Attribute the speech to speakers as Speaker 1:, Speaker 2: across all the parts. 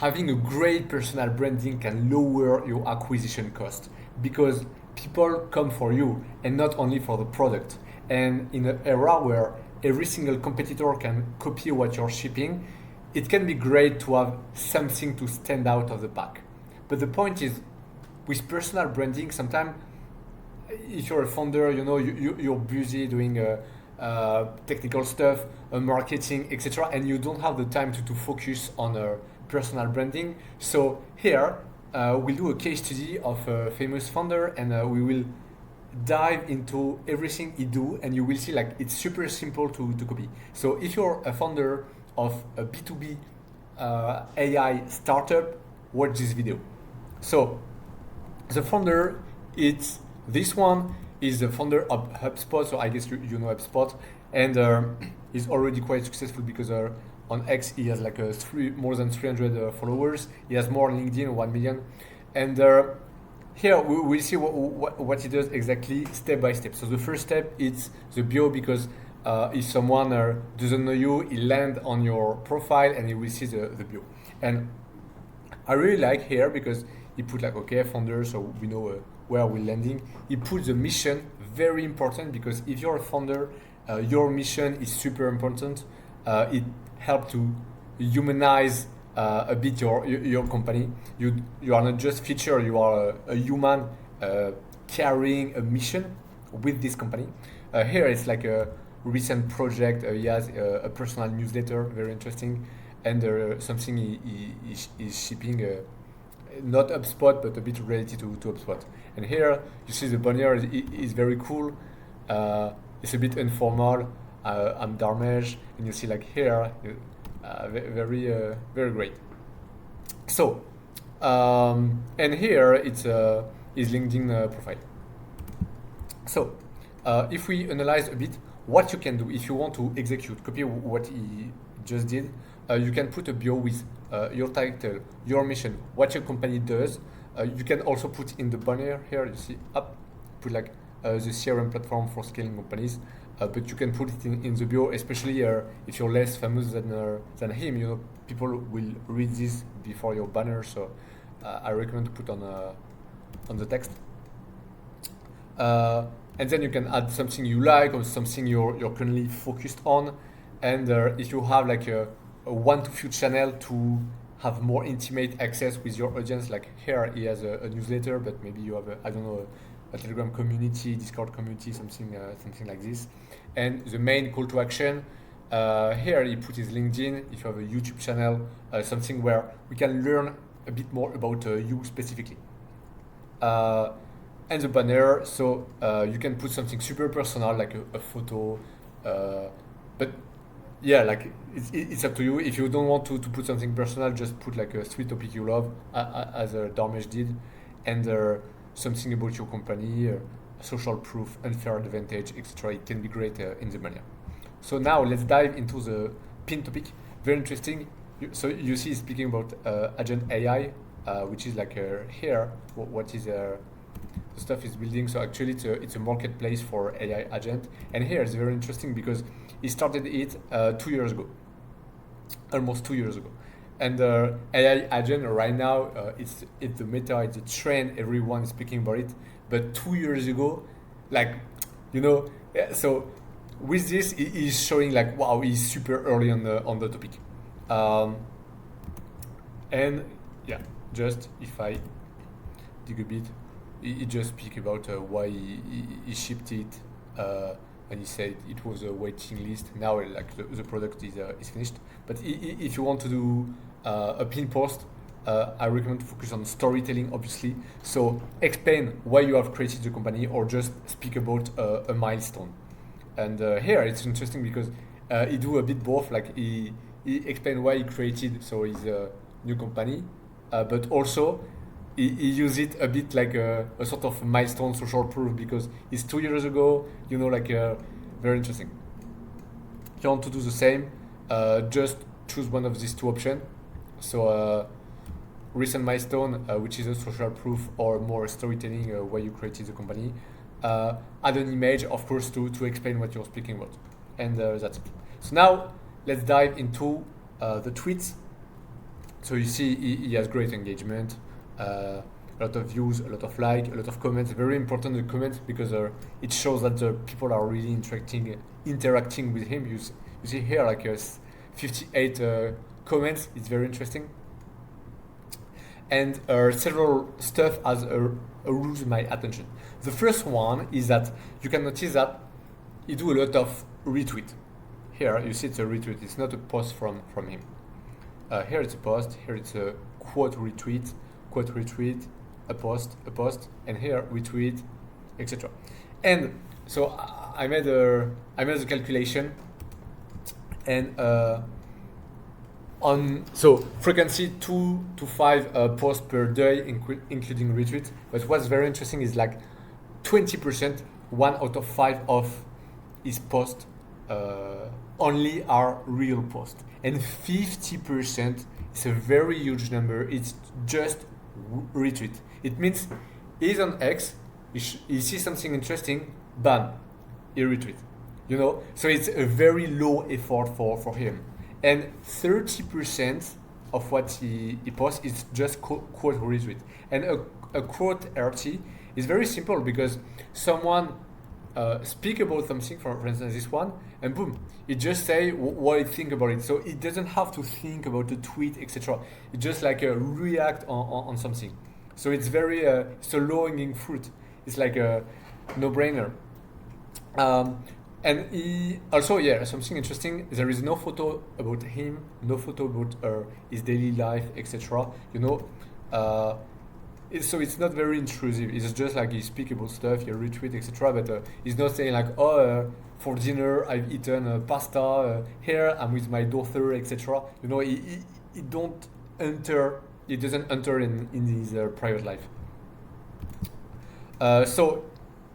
Speaker 1: having a great personal branding can lower your acquisition cost because people come for you and not only for the product. And in an era where every single competitor can copy what you're shipping, it can be great to have something to stand out of the pack. But the point is, with personal branding, sometimes if you're a founder, you're busy doing technical stuff, marketing, etc., and you don't have the time to focus on personal branding. So here, we'll do a case study of a famous founder, and we will dive into everything he do, and you will see like it's super simple to copy. So if you're a founder of a B2B AI startup, watch this video. So the founder, it's this one is the founder of HubSpot, so I guess you know HubSpot, and he's already quite successful because on X he has like more than 300 followers. He has more on LinkedIn, 1 million, and here we'll see what he does exactly step by step. So the first step is the bio, because if someone doesn't know you, he land on your profile and he will see the bio. And I really like here because he put like, okay, founder, so we know where we're landing. He put the mission, very important, because if you're a founder, your mission is super important. It helps to humanize a bit your company. You are not just feature, you are a human carrying a mission with this company. Here it's like a recent project. He has a personal newsletter, very interesting, and something he is shipping, not HubSpot, but a bit related to HubSpot. And here you see the banner is very cool. It's a bit informal. I'm Dharmesh, and you see like here, very great. So, and here it's his LinkedIn profile. So, if we analyze a bit, what you can do if you want to copy what he just did, you can put a bio with your title, your mission, what your company does. You can also put in the banner here, you see, put like the CRM platform for scaling companies. But you can put it in the bio, especially if you're less famous than him. People will read this before your banner, so I recommend to put on the text. And then you can add something you like or something you're currently focused on. And if you have like a one-to-few channel to have more intimate access with your audience, like here he has a newsletter, but maybe you have a Telegram community, Discord community, something like this. And the main call to action, here he put his LinkedIn. If you have a YouTube channel, something where we can learn a bit more about you specifically. And the banner, so you can put something super personal, like a photo, but yeah, like it's up to you. If you don't want to put something personal, just put like a sweet topic you love, as Dharmesh did, and something about your company, social proof, unfair advantage, etc. It can be great in the banner. So now let's dive into the pin topic. Very interesting. So you see, speaking about Agent AI, which is like here, what is the stuff is building. So actually, it's a marketplace for AI agent, and here it's very interesting because he started it 2 years ago, almost 2 years ago. And AI agent right now, it's the meta, it's a trend. Everyone is speaking about it. But 2 years ago, like, yeah, so with this, he's showing like, wow, he's super early on the topic. And yeah, just if I dig a bit, he just speak about why he shipped it, and he said it was a waiting list. Now, like the product is finished. But if you want to do a pin post, I recommend to focus on storytelling, obviously. So explain why you have created the company, or just speak about a milestone. And here it's interesting because he do a bit both. Like he explained why he created so his new company, but also he use it a bit like a sort of milestone, social proof, because it's 2 years ago. Very interesting. If you want to do the same, just choose one of these two options. So recent milestone, which is a social proof, or more storytelling, why you created the company. Add an image, of course, to explain what you're speaking about. And that's it. So now let's dive into the tweets. So you see he has great engagement, a lot of views, a lot of like, a lot of comments. Very important the comments because it shows that the people are really interacting with him. You see here like 58 comments. It's very interesting. And several stuff has aroused my attention. The first one is that you can notice that he do a lot of retweet. Here you see it's a retweet. It's not a post from him. Here it's a post. Here it's a quote retweet, a post, and here retweet, etc. And so I made the calculation, and so frequency 2 to 5 posts per day, including retweet. But what's very interesting is like 20%, 1 out of 5 of his posts only are real posts, and 50% is a very huge number. It's just retweet. It means he's on X, he sees something interesting, bam, he retweet. You know, so it's a very low effort for him. And 30% of what he posts is just quote retweet. And a quote RT is very simple because someone speak about something, for instance this one, and boom, it just say what you think about it. So it doesn't have to think about the tweet, etc. It just like react on something. So it's very it's a low-hanging fruit. It's like a no-brainer. And he also, yeah, something interesting. There is no photo about him, no photo about his daily life, etc. You know, so it's not very intrusive. It's just like he speak about stuff, he retweet, etc. But he's not saying like, oh, for dinner I've eaten pasta. Here I'm with my daughter, etc. You know, he don't enter. He doesn't enter in his private life. So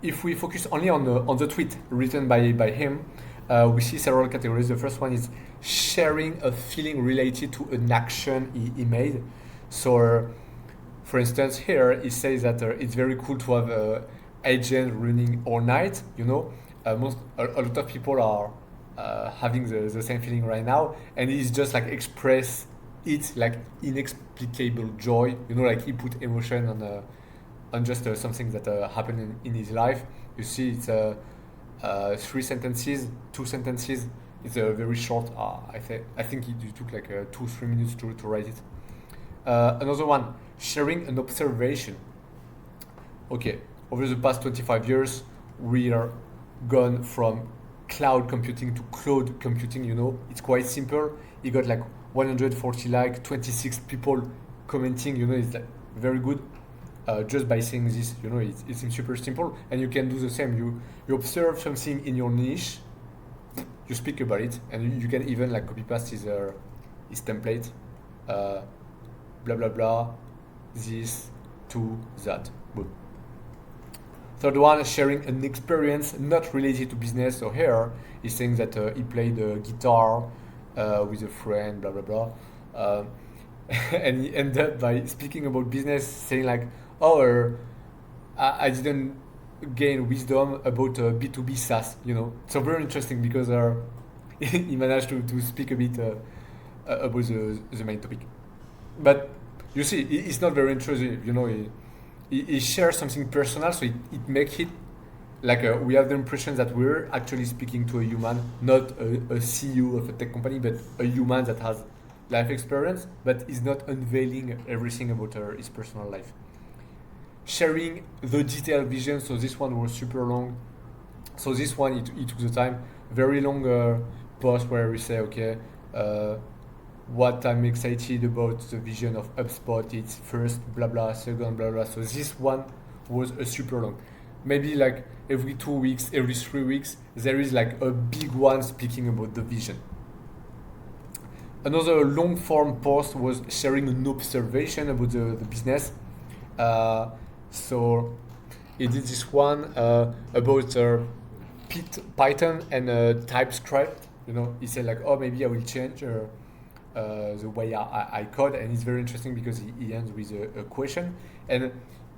Speaker 1: if we focus only on the tweet written by him, we see several categories. The first one is sharing a feeling related to an action he made. So, for instance, here he says that it's very cool to have an agent running all night. You know, a lot of people are having the same feeling right now, and he's just like express it like inexplicable joy. You know, like he put emotion on just something that happened in his life. You see, it's 2 sentences. It's very short. I think it took like 2-3 minutes to write it. Another one, sharing an observation. Okay, over the past 25 years, we are gone from cloud computing to cloud computing. You know, it's quite simple. You got like 140 like 26 people commenting. You know, it's like very good. Just by saying this, you know, it seems super simple, and you can do the same. You observe something in your niche, you speak about it, and you can even like copy paste his template, blah blah blah, this to that. Boom. Third one, sharing an experience not related to business. So here he's saying that he played guitar with a friend, blah blah blah. And he ended up by speaking about business, saying like, oh, I didn't gain wisdom about B2B SaaS, you know. So very interesting because he managed to speak a bit about the main topic. But you see, it's not very intrusive, you know. He shares something personal, so it makes it like we have the impression that we're actually speaking to a human, not a CEO of a tech company, but a human that has life experience, but is not unveiling everything about his personal life. Sharing the detailed vision, so this one was super long. So this one, it took the time. Very long post where we say, okay, what I'm excited about the vision of HubSpot, it's first, blah, blah, second, blah, blah. So this one was a super long. Maybe like every 2 weeks, every 3 weeks, there is like a big one speaking about the vision. Another long form post was sharing an observation about the business. So he did this one about Python and TypeScript. You know, he said like, oh, maybe I will change the way I code, and it's very interesting because he ends with a question. And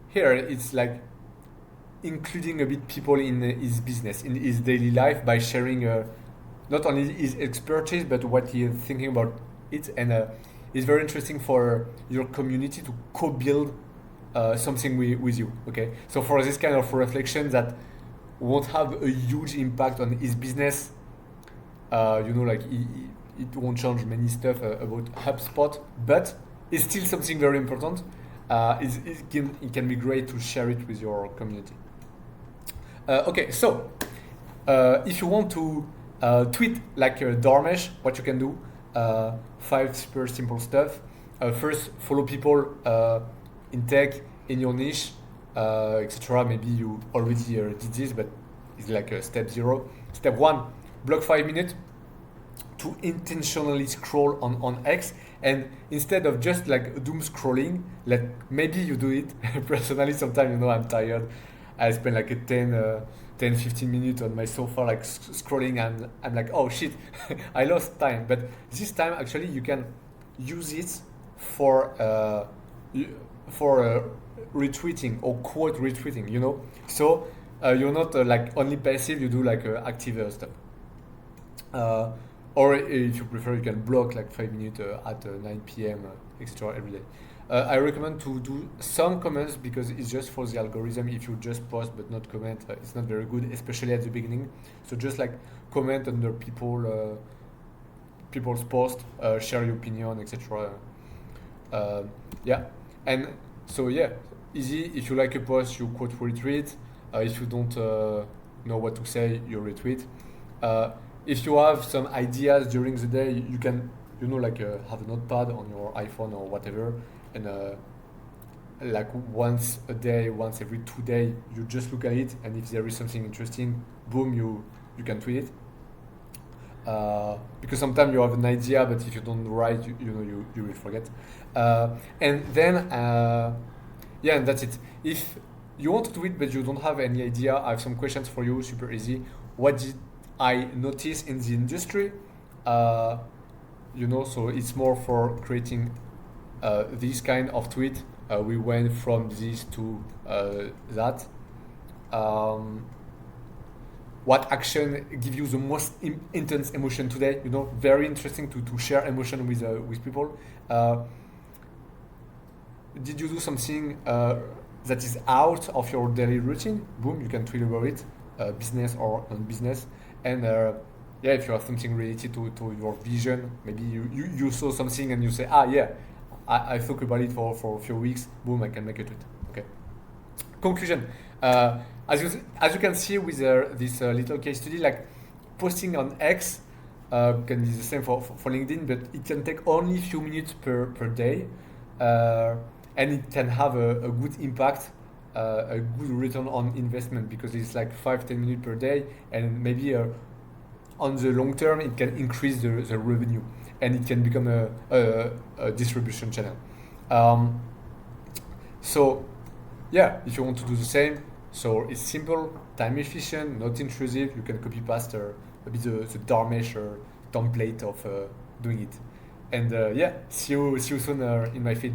Speaker 1: here it's like including a bit people in his business, in his daily life, by sharing not only his expertise but what he is thinking about it. And it's very interesting for your community to co-build something with you. Okay, so for this kind of reflection that won't have a huge impact on his business, like it won't change many stuff about HubSpot, but it's still something very important. It can be great to share it with your community. Okay, so if you want to tweet like Dharmesh, what you can do, 5 super simple stuff. First, follow people in tech, in your niche, etc. Maybe you already did this, but it's like step 0. Step 1, block 5 minutes to intentionally scroll on X, and instead of just like doom scrolling, maybe you do it. Personally, sometimes I'm tired. I spend like a 10-15 minutes on my sofa like scrolling, and I'm like, oh shit, I lost time. But this time actually you can use it for retweeting or quote retweeting, so you're not like only passive, you do like active stuff. Or if you prefer, you can block like 5 minutes at 9 p.m. Etc. every day. I recommend to do some comments because it's just for the algorithm. If you just post but not comment, it's not very good, especially at the beginning. So just like comment under people's post, share your opinion, etc. Yeah, and so yeah, easy. If you like a post, you quote retweet. If you don't know what to say, you retweet. If you have some ideas during the day, you can have a notepad on your iPhone or whatever, and like once a day, once every 2 days, you just look at it, and if there is something interesting, boom, you can tweet it. Because sometimes you have an idea, but if you don't write, you will forget. And then and that's it. If you want to tweet but you don't have any idea, I have some questions for you, super easy. What did I notice in the industry? So it's more for creating this kind of tweet. We went from this to that. What action give you the most intense emotion today? Very interesting to share emotion with people. Did you do something that is out of your daily routine? Boom, you can tweet about it, business or non-business. And if you have something related to your vision, maybe you saw something and you say, I thought about it for a few weeks, boom, I can make a tweet. Okay. Conclusion. As you can see with this little case study, like posting on X can be the same for LinkedIn, but it can take only a few minutes per day, and it can have a good impact, a good return on investment, because it's like 5-10 minutes per day, and maybe on the long term it can increase the revenue, and it can become a distribution channel. So yeah, if you want to do the same, so it's simple, time efficient, not intrusive. You can copy paste a bit the Dharmesh template of doing it. And see you soon in my feed.